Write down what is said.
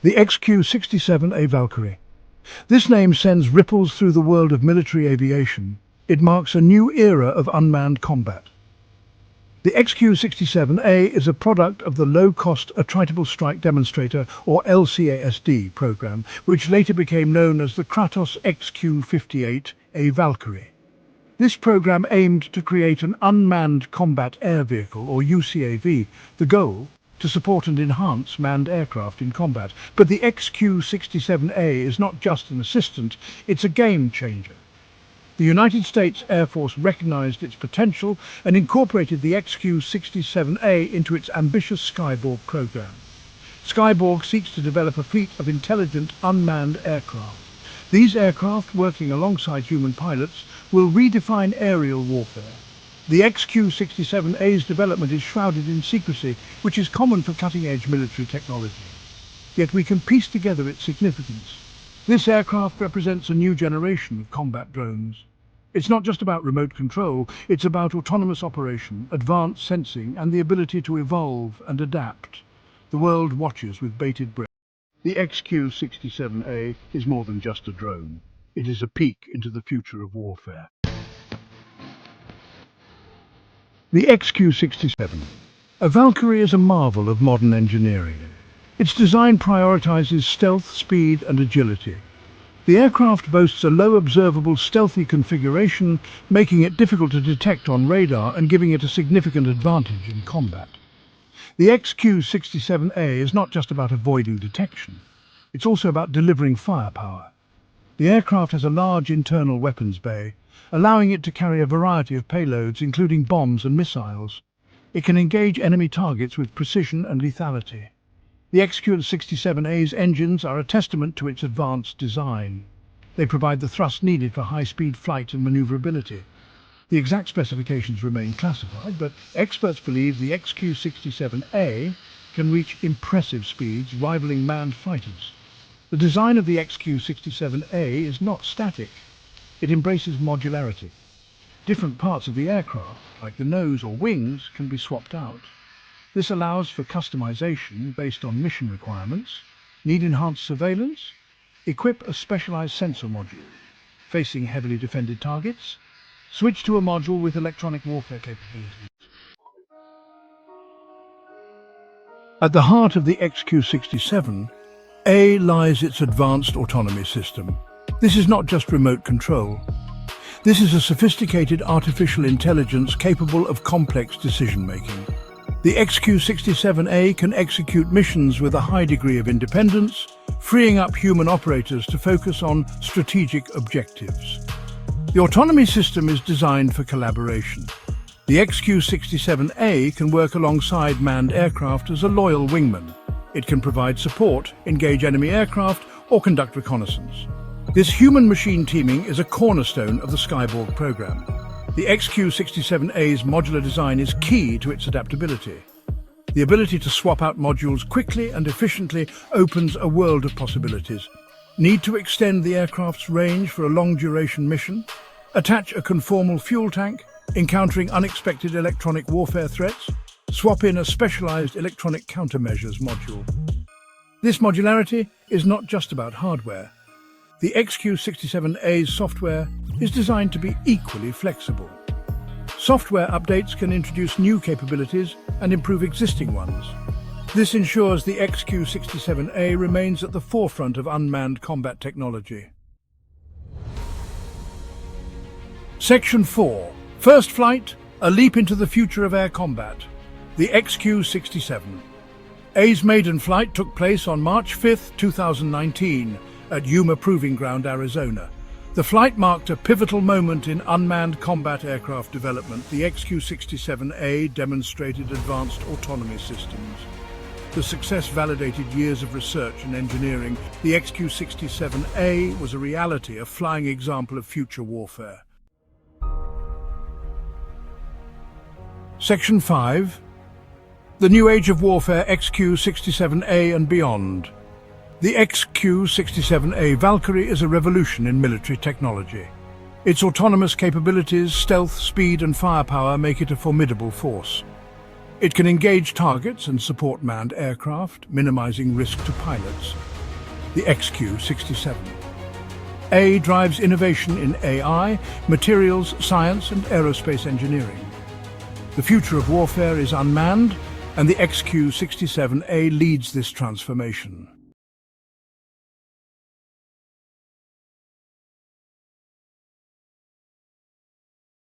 The XQ-67A Valkyrie. This name sends ripples through the world of military aviation. It marks a new era of unmanned combat. The XQ-67A is a product of the Low-Cost Attritable Strike Demonstrator, or LCASD, program, which later became known as the Kratos XQ-58A Valkyrie. This program aimed to create an unmanned combat air vehicle, or UCAV, the goal to support and enhance manned aircraft in combat. But the XQ-67A is not just an assistant, it's a game changer. The United States Air Force recognized its potential and incorporated the XQ-67A into its ambitious Skyborg program. Skyborg seeks to develop a fleet of intelligent, unmanned aircraft. These aircraft, working alongside human pilots, will redefine aerial warfare. The XQ-67A's development is shrouded in secrecy, which is common for cutting-edge military technology. Yet we can piece together its significance. This aircraft represents a new generation of combat drones. It's not just about remote control, it's about autonomous operation, advanced sensing, and the ability to evolve and adapt. The world watches with bated breath. The XQ-67A is more than just a drone. It is a peek into the future of warfare. The XQ-67. A Valkyrie is a marvel of modern engineering. Its design prioritizes stealth, speed, and agility. The aircraft boasts a low observable stealthy configuration, making it difficult to detect on radar and giving it a significant advantage in combat. The XQ-67A is not just about avoiding detection. It's also about delivering firepower. The aircraft has a large internal weapons bay, allowing it to carry a variety of payloads, including bombs and missiles. It can engage enemy targets with precision and lethality. The XQ-67A's engines are a testament to its advanced design. They provide the thrust needed for high-speed flight and maneuverability. The exact specifications remain classified, but experts believe the XQ-67A can reach impressive speeds, rivaling manned fighters. The design of the XQ-67A is not static. It embraces modularity. Different parts of the aircraft, like the nose or wings, can be swapped out. This allows for customization based on mission requirements. Need enhanced surveillance? Equip a specialized sensor module. Facing heavily defended targets? Switch to a module with electronic warfare capabilities. At the heart of the XQ-67A lies its advanced autonomy system. This is not just remote control. This is a sophisticated artificial intelligence capable of complex decision-making. The XQ-67A can execute missions with a high degree of independence, freeing up human operators to focus on strategic objectives. The autonomy system is designed for collaboration. The XQ-67A can work alongside manned aircraft as a loyal wingman. It can provide support, engage enemy aircraft, or conduct reconnaissance. This human-machine teaming is a cornerstone of the Skyborg program. The XQ-67A's modular design is key to its adaptability. The ability to swap out modules quickly and efficiently opens a world of possibilities. Need to extend the aircraft's range for a long-duration mission? Attach a conformal fuel tank, encountering unexpected electronic warfare threats? Swap in a specialized electronic countermeasures module. This modularity is not just about hardware. The XQ-67A's software is designed to be equally flexible. Software updates can introduce new capabilities and improve existing ones. This ensures the XQ-67A remains at the forefront of unmanned combat technology. Section 4. First Flight, a leap into the future of air combat. The XQ-67A's maiden flight took place on March 5, 2019, at Yuma Proving Ground, Arizona. The flight marked a pivotal moment in unmanned combat aircraft development. The XQ-67A demonstrated advanced autonomy systems. The success validated years of research and engineering. The XQ-67A was a reality, a flying example of future warfare. Section 5. The New Age of Warfare, XQ-67A and Beyond. The XQ-67A Valkyrie is a revolution in military technology. Its autonomous capabilities, stealth, speed and firepower make it a formidable force. It can engage targets and support manned aircraft, minimizing risk to pilots. the XQ-67A drives innovation in AI, materials, science and aerospace engineering. The future of warfare is unmanned, and the XQ-67A leads this transformation.